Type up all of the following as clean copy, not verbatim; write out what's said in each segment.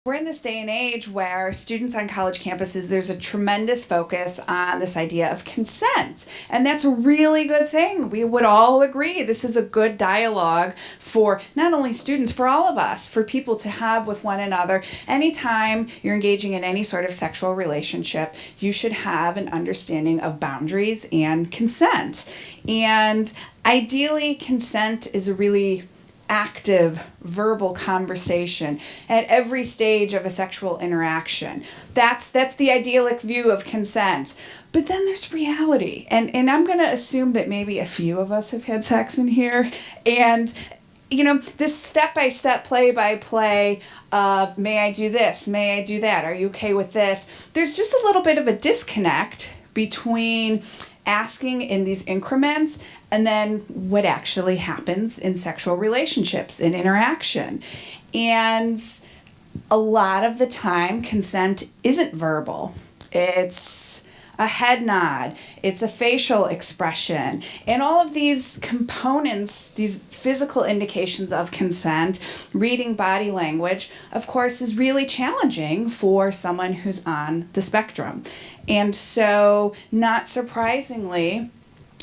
We're in this day and age where students on college campuses, there's a tremendous focus on this idea of consent. And that's a really good thing. We would all agree this is a good dialogue for not only students, for all of us, for people to have with one another. Anytime you're engaging in any sort of sexual relationship, you should have an understanding of boundaries and consent. And ideally, consent is a really active verbal conversation at every stage of a sexual interaction. That's the idyllic view of consent. But then there's reality. And I'm going to assume that maybe a few of us have had sex in here. And this step-by-step, play-by-play of may I do this, may I do that, are you okay with this? There's just a little bit of a disconnect between asking in these increments and then what actually happens in sexual relationships and interaction. And a lot of the time, consent isn't verbal. It's a head nod, it's a facial expression, and all of these components, these physical indications of consent, reading body language, of course, is really challenging for someone who's on the spectrum. And so, not surprisingly,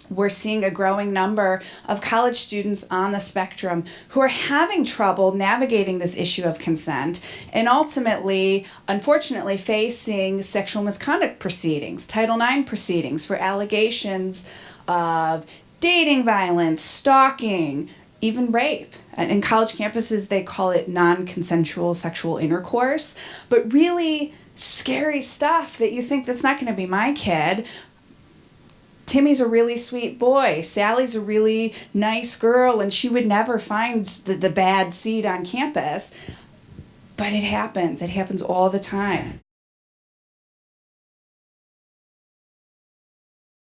we're seeing a growing number of college students on the spectrum who are having trouble navigating this issue of consent and ultimately, unfortunately, facing sexual misconduct proceedings, Title IX proceedings for allegations of dating violence, stalking, even rape. And in college campuses, they call it non-consensual sexual intercourse, but really scary stuff that you think that's not going to be my kid. Timmy's a really sweet boy. Sally's a really nice girl, and she would never find the bad seed on campus. But it happens. It happens all the time.